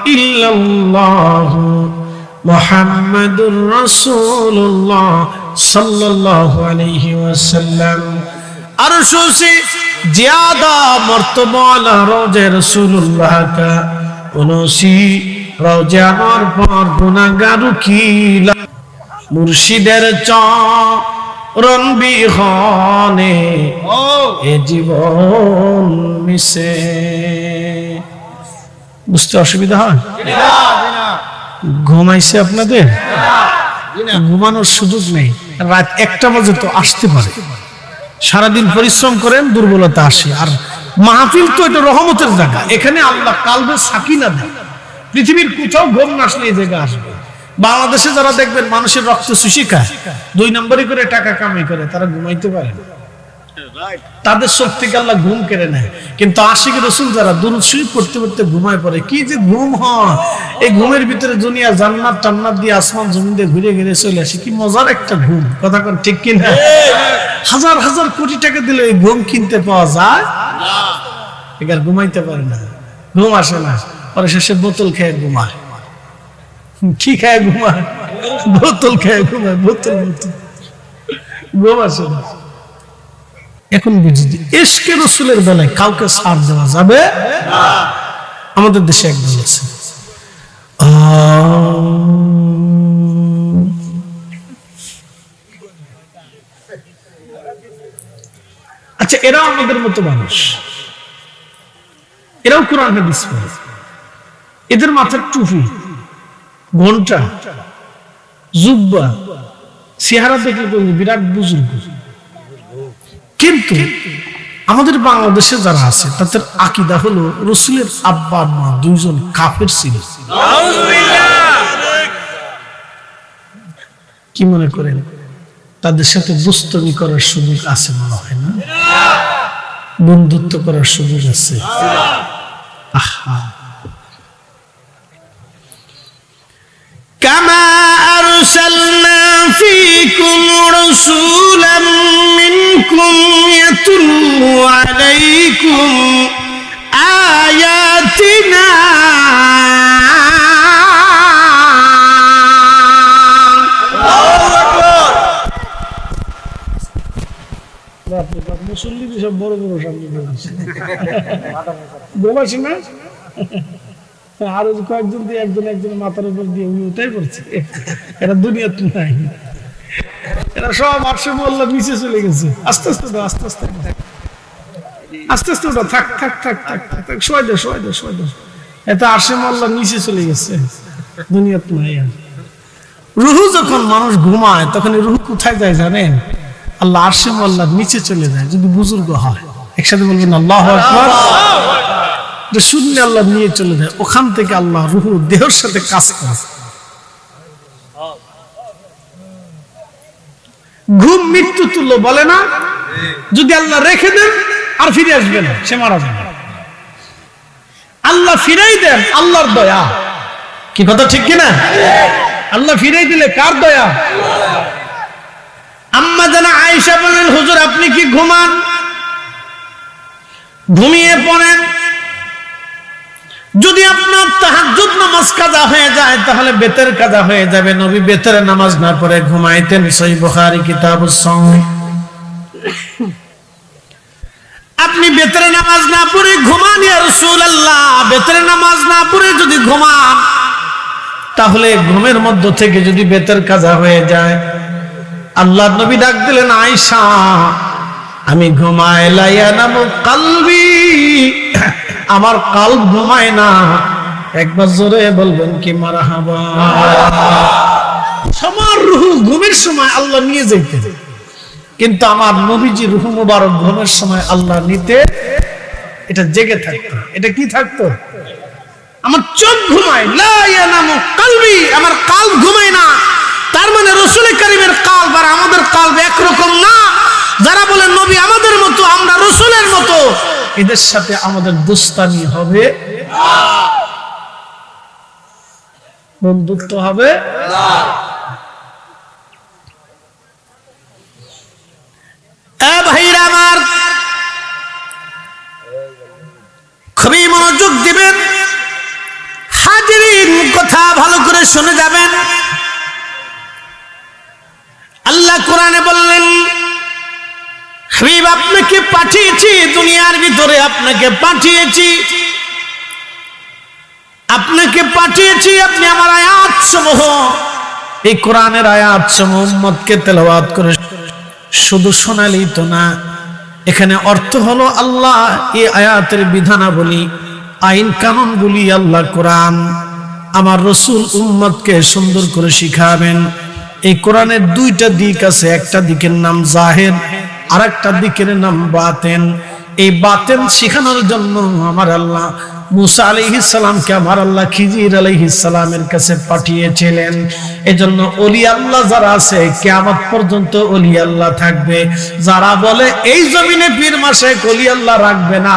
إلا الله محمد رسول الله صلى الله عليه وسلم अरशो से ज्यादा मर्तबा वाला रोज़े रसूलुल्लाह का उनसी रोज़े अनवर पर गुनाहगारों की मुर्शिदर চরণ বিহনে এ জীবন মিশে বুঝতে অসুবিধা হয় ঘুমাইছে আপনাদের ঘুমানোর সুযোগ নেই রাত 1টা বাজে তো আসতে পারে সারাদিন পরিশ্রম করেন দুর্বলতা আসে আর মাহফিল তো এটা রহমতের জায়গা এখানে আল্লাহ কালবে সাকিনা দেয় পৃথিবীর কোথাও ঘুম না আসলে এই জায়গা আসবে বাংলাদেশে যারা দেখবেন মানুষের রক্ত চুষি খায় 2 নম্বরই করে টাকা কামাই করে তারা ঘুমাইতে পারে না তাদের সব থেকে আল্লাহ ঘুম কেড়ে নেয় কিন্তু আশিক রাসূল যারা দুরূদ শরীফ পড়তে পড়তে ঘুমায় পড়ে কি যে ঘুম হয় এই ঘুমের ভিতরে দুনিয়া জান্নাত টান্নাত দিয়ে আসমান জমিন দিয়ে ঘুরে ঘুরে চলে আসে কি মজার একটা ঘুম কথা কোন ঠিক কি না হাজার হাজার কোটি টাকা দিলে এই ঘুম কিনতে পাওয়া যায় না এবার ঘুমাইতে পারে না ঘুম আসে না পরে শেষে বোতল খেয়ে ঘুমায় কি খায় ঘুমায় বোতল খেয়ে ঘুমায় বোতল ঘুম আসে না এখন বুঝি ইশকে রাসূলের বেলায় কাউকে ছাড় দেওয়া যাবে না আমাদের দেশে একদল আছে আচ্ছা এরাও আমাদের মতো মানুষ এরাও কোরআন হাদিস পড়ে এদের মাথার টুপি ঘন্টা জুব্বা চেহারা দেখলে বিরাট বুজুর্গ কিন্তু আমাদের বাংলাদেশে যারা আছে তাদের আকীদা হলো রাসূলের আব্বা মা দুইজন কাফের ছিল কি মনে করেন তাদের সাথে দুস্তামি করার সুযোগ আছে মনে হয় না বন্ধুত্ব করার সুযোগ আছে আহা কামা আরসালনা ফীকুম রাসূলাম মিনকুম ইয়াতুলু আলাইকুম আয়াতিনা মুসল্লি সব বড় বড় সামনে ঘুমাইছি না আর কয়েকজন দিয়ে একজনের মাথার উপর দিয়ে ওটাই করছে এরা দুনিয়াতে নাই এরা সব আটশো বললো নিচে চলে গেছে আস্তে আস্তে আস্তে আস্তে আস্তে আস্তে ওটা থাক থাক থাক থাক থাক শোয় দে এটা আশে মোল্লা নিচে চলে গেছে দুনিয়াতে নাই রুহু যখন মানুষ ঘুমায় তখন রুহু কোথায় যায় জানেন? আল্লাহ আরশে আল্লাহর নিচে চলে যায় যদি বুজুর্গ হয়। একসাথে বলবেন আল্লাহু আকবার। শূন্য আল্লাহ নিয়ে চলে যায়, ওখান থেকে আল্লাহ রুহু দেহের সাথে কাজ করে। ঘুম মৃত্যু তুল্য বলে না? যদি আল্লাহ রেখে দেন আর ফিরে আসবে না, সে মারা যাবে। আল্লাহ ফিরাই দেন, আল্লাহর দয়া। কি কথা ঠিক কিনা? আল্লাহ ফিরাই দিলে কার দয়া? আম্মা জানা আয়েশা বলেন, হুজুর আপনি কি ঘুমান? ঘুমিয়ে পড়েন। যদি আপনার তাহাজ্জুদ নামাজ কাজা হয়ে যায় তাহলে বেতের কাজা হয়ে যাবে। নবী বেতের নামাজ না পড়ে ঘুমাইতেন। সহিহ বুখারী কিতাবুস সাওম। আপনি বেতের নামাজ না পড়ে ঘুমান ইয়া রাসূলুল্লাহ। বেতের নামাজ না পড়ে যদি ঘুমান তাহলে ঘুমের মধ্য থেকে যদি বেতের কাজা হয়ে যায়, আল্লাহর নবী ডাক দিলেন, আয়েশা আমি ঘুমাই, লা ইয়ানামু কলবি, আমার কলব ঘুমায় না। একবার জোরে বলবেন কি মারহাবা। সবার রূহ ঘুমের সময় আল্লাহ নিয়ে যেতেন, কিন্তু আমার নবীজি রূহ মুবারক ঘুমের সময় আল্লাহ নিতে এটা জেগে থাকতো। এটা কি থাকতো? আমার চোখ ঘুমায়, লা ইয়ানামু কলবি, আমার কলব ঘুমায় না। তার মানে রাসূল কারীমের কলব আর আমাদের কলব একরকম না। যারা বলেন নবী আমাদের মতো, আমরা রাসূলের মতো, এদের সাথে আমাদের দোস্তানি হবে না, বন্ধুত্ব হবে না। এ ভাইরা আমার, খুবই মনোযোগ দিবেন। হাজিরিন কথা ভালো করে শুনে যাবেন। আল্লাহ কোরআনে বললেন, হাবিব আপনাকে পাঠিয়েছি, দুনিয়ার ভিতরে আপনাকে পাঠিয়েছি, আপনাকে পাঠিয়েছি। আপনি আমার আয়াত সমূহ, এই কোরআনের আয়াত সমূহ উম্মতকে তেলাওয়াত করে শুধু শোনালেই তো না, এখানে অর্থ হলো আল্লাহ এই আয়াতের বিধানাবলী, আইন কানুনগুলি আল্লাহ কোরআন আমার রাসূল উম্মতকে সুন্দর করে শিখাবেন। এই কোরআনের দুইটা দিক আছে, একটা দিকের নাম জাহির, আর একটা দিকের নাম বাতেন। এই বাতেন শিখানোর জন্য আমার আল্লাহ মুসা আলাইহিস সালামকে আমার আল্লাহ খিজির আলাইহিস সালামের কাছে পাঠিয়েছিলেন। এজন্য ওলি আল্লাহ যারা আছে কিয়ামত পর্যন্ত ওলি আল্লাহ থাকবে। যারা বলে এই জমিনে পীর মাশায়েখ ওলি আল্লাহ রাখবে না,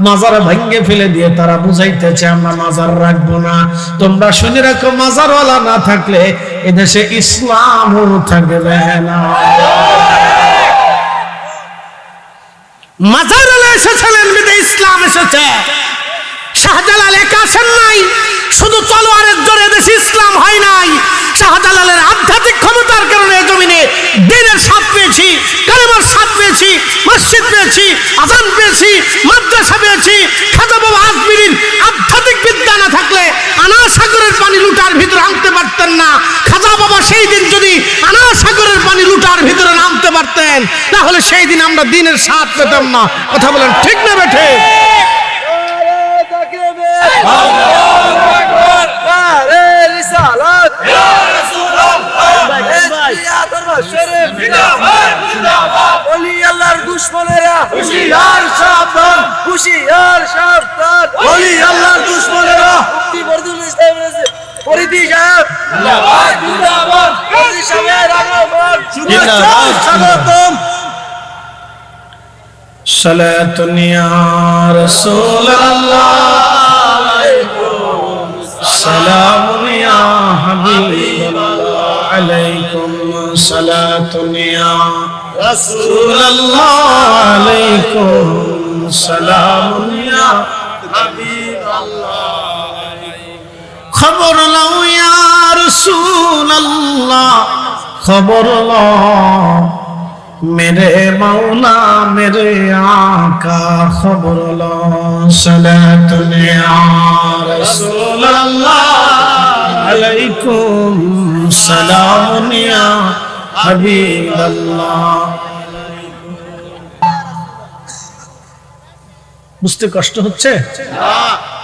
মাজার ভেঙে ফেলে দিয়ে তারা বুঝাইতেছে আমরা মাজার রাখবো না। তোমরা শুনে রাখো, মাজারওয়ালা না থাকলে এদেশে ইসলামও থাকবে না। মাজারওয়ালা এসেছিলেন বিদে ইসলাম এসেছে। শাহজালাল একা আসেন নাই, শুধু তলোয়ারের জোরে দেশে ইসলাম হয় নাই। শাহজালালের আধ্যাত্মিক ক্ষমতার কারণে জমিনে দ্বীনের স্বাদ পেয়েছি, কালেমার স্বাদ পেয়েছি, মসজিদ পেয়েছি, আযান পেয়েছি, মাদ্রাসা পেয়েছি। খাজা বাবা আজমিরির আধ্যাত্মিক বিদ্যা না থাকলে আনা সাগরের পানি লুটার ভিতরে আনতে পারতেন না। খাজা বাবা সেই দিন যদি আনা সাগরের পানি লুটার ভিতরে নামতে পারতেন তাহলে সেই দিন আমরা দ্বীনের স্বাদ পেতাম না। কথা বলেন ঠিক না বেঠে? দুশ্মনেরা হুশিয়ার সাবধান, হুশিয়ার সাবধান। ওলি আল্লাহর দুশ্মনেরা বরদুল ইসলাম ফরিদি সাহেব জিন্দাবাদ, জিন্দাবাদ। ফরিদি সাহেবের আগমন জিন্দাবাদ, স্বাগতম। সালাতুন ইয়া রাসূলুল্লাহ আলাইকুম, সালামুন ইয়া হাবিবাল্লাহ আলাইকুম, সালাতুন ইয়া রাসূলুল্লাহ আলাইকুম, সালামুন ইয়া হাবিবাল্লাহ। খবর লও ইয়া রাসূলুল্লাহ, খবর লও मेरे मौला मेरे आका, खबर लो सलातुन या रसूल अल्लाह अलैकुम, सलामुन या हबीब अल्लाह। বুঝতে কষ্ট হচ্ছে?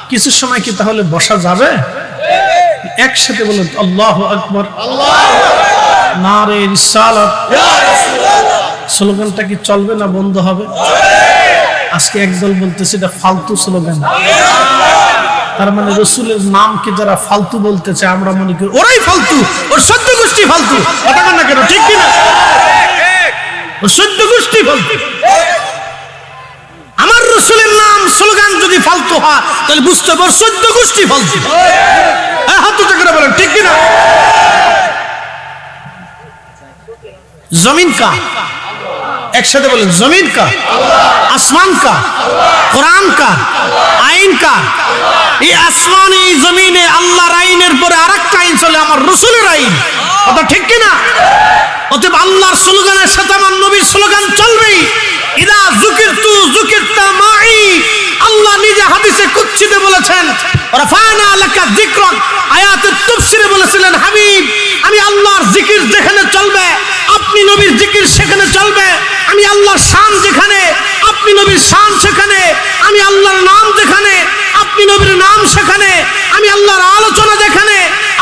কিছু সময় কি তাহলে বসা যাবে? একসাথে বলেন আল্লাহু আকবার। নারে রিসালাত। স্লোগানটা কি চলবে না বন্ধ হবে? আজকে একদল বলতেছে এটা ফালতু স্লোগান। তার মানে রসুলের নামকে যারা ফালতু বলতে চায় আমরা মনে করি ওরাই ফালতু, ওর সদ্য গোষ্ঠী ফালতু। কথা বল না কেন, ঠিক কিনা? ওর সদ্য গোষ্ঠী ফালতু। আমার রসুলের নাম স্লোগান যদি ফালতু হয় তাহলে বুঝতে হবে ওর সদ্য গোষ্ঠী ফালতু। হাত উঁচু করে বলেন, ঠিক কিনা? জমিন কা, একসাথে বলেন জমিন কা, আসমান কা, কোরআন কা, আইন কা। এই আসমানে এই জমিনে আল্লাহর আইনের পরে আরেকটা আইন চলে, আমার রসুলের আইন। কথা ঠিক কিনা? অতএব আল্লাহর স্লোগানের সাথে আমার নবীর স্লোগান চলবেই। ইদা যুকিরতু যুকিরতা মাই। আল্লাহ নিজে হাদিসে কুদসিতে বলেছেন রাফানা লাকা যিকরাক। আয়াতে তাফসিরে বলেছিলেন হাবিব আমি আল্লাহর জিকির যেখানে চলবে আপনি নবীর জিকির সেখানে চলবে। আমি আল্লাহর শান যেখানে আপনি নবীর শান সেখানে। আমি আল্লাহর নাম যেখানে আপনি নবীর নাম সেখানে। আমি আল্লাহর আলোচনা যেখানে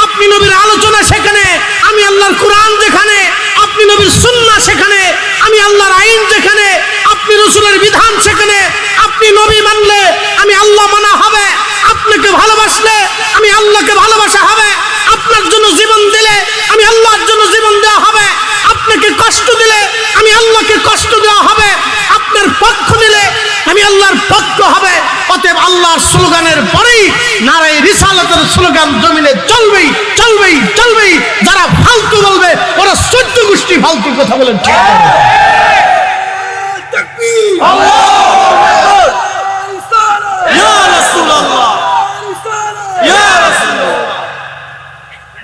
আপনি নবীর আলোচনা সেখানে। আমি আল্লাহর কোরআন যেখানে আপনি নবীর সুন্নাহ সেখানে। আমি আল্লাহর আইন যেখানে আপনি রসুলের বিধান সেখানে। আপনি নবী মানলে আমি আল্লাহ মানা হবে, আপনাকে ভালোবাসলে আমি আল্লাহকে ভালোবাসা হবে, আপনার জন্য জীবন দিলে আমি আল্লাহর জন্য জীবন দেওয়া হবে, আপনাকে কষ্ট দিলে আমি আল্লাহকে কষ্ট দেওয়া হবে, আপনার পক্ষ দিলে আমি আল্লাহর পক্ষ হবে। অতএব আল্লাহর স্লোগানের পরেই নারে রিসালাতের স্লোগান জমিনে চলবেই চলবেই চলবেই। যারা ফালতু বলবে ওরা চোদ্দ গোষ্ঠী ফালতু। কথা বলেন, ঠিক আছে?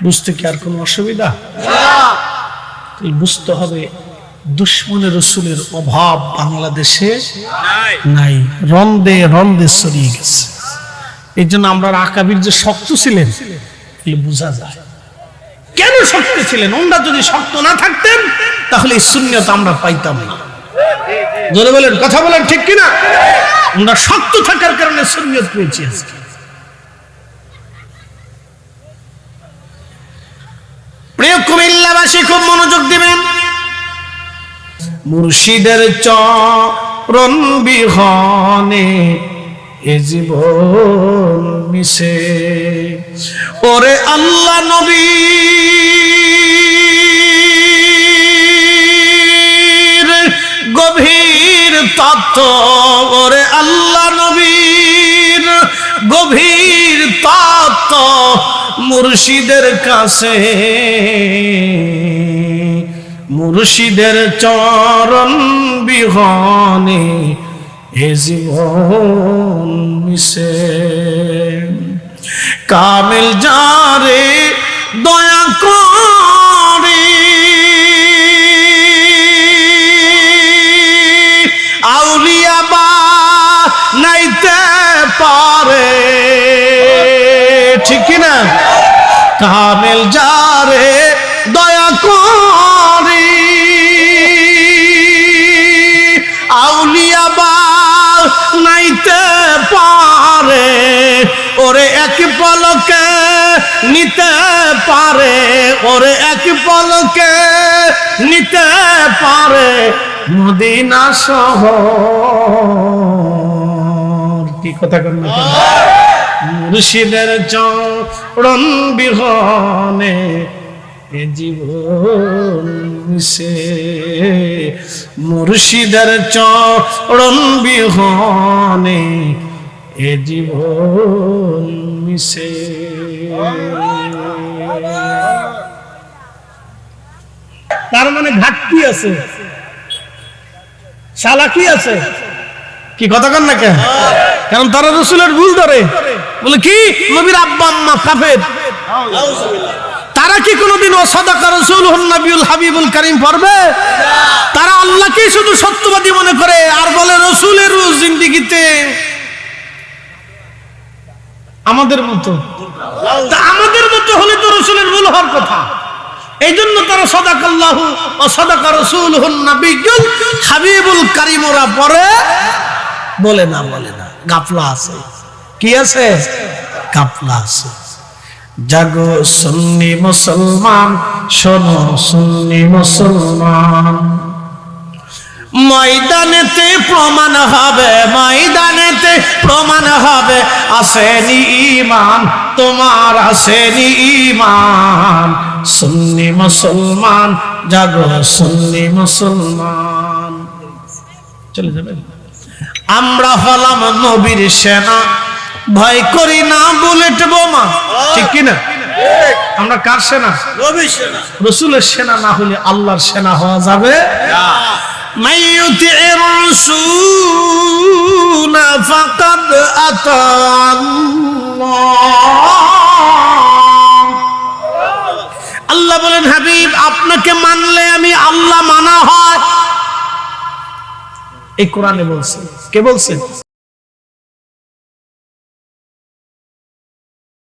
বুঝতে কি আর কোন অসুবিধা? বুঝতে হবে দুশ্মনের রসুলের অভাব বাংলাদেশে নাই, রন্দে রন্দে ছড়িয়ে গেছে। এই জন্য আমরা আকাবির যে শক্ত ছিলেন বোঝা যায় কেন শক্ত ছিলেন। ওনারা যদি শক্ত না থাকতেন তাহলে এই সুন্নাত আমরা পাইতাম না। জোরে বলেন, কথা বলেন, ঠিক কিনা? ওনারা শক্ত থাকার কারণে সুন্নাত পেয়েছি আজকে। প্রিয় কুমিল্লাবাসী খুব মনোযোগ দিবেন। মুর্শিদের চরণ বিহনে এ জীবন মিশে। ওরে আল্লাহ নবীর গভীর তত্ত্ব, ওরে আল্লাহ নবীর গভীর তত্ত্ব মুর্শিদের কাছে। মুর্শিদের চরণ বিহনে এ জীবন মিশে। কামেল যারে দয়া করে আউলিয়া বানাইতে পারে, ঠিক কিনা? কামেল যারে দয়া করে আউলিয়া বানাইতে পারে, ওরে এক পলকে নিতে পারে, ওরে এক পলকে নিতে পারে মদিনা শহর। কি কথা কর না? মুর্শিদের চরণ বিহনে এ জীবন মিশে। মুর্শিদের চরণ বিহনে এ জীবন মিশে। তার মানে ঘাটতি আছে, চালাকি আছে। কি কথা কন না কেন? কারণ তারা রসুলের ভুল ধরে, বলে কি নবীর আব্বা আম্মা কাফের। তারা কি কোনোদিন ওয়াসাদাকা রাসূলুহুন নবিয়ুল হাবিবুল কারীম পড়বে? তারা আল্লাহকে শুধু সত্যবাদী মনে করে আর বলে রসুলের জিন্দেগিতে আমাদের মতো। আমাদের মতো হলে তো রসুলের ভুল হওয়ার কথা। এই জন্য তারা সাদাকাল্লাহু ওয়া সাদাকা রাসূলুহুন নবিয়ুল হাবিবুল কারীম ওরা পড়ে, বলে না, বলে না। গাফলা আছে। কি আছে? গাফলা আছে। জাগো সুন্নি মুসলমান, শোনো সুন্নি মুসলমান, ময়দানেতে প্রমাণ হবে, ময়দানেতে প্রমাণ হবে আসেনি ঈমান, তোমার আসেনি ঈমান। সুন্নি মুসলমান, জাগো সুন্নি মুসলমান। চলে যাবে। আমরা হলাম নবীর সেনা, ভয় করি না বুলেট বোমা, ঠিক কিনা? আমরা কার সেনা? নবী সেনা। রাসূলের সেনা না হলে আল্লাহর সেনা হওয়া যাবে না। من يطع الرسول فقد أطاع الله। আল্লাহ বলেন হাবিব আপনাকে মানলে আমি আল্লাহ মানা হয়। এই কোরআনে বলছে, কে বলছে?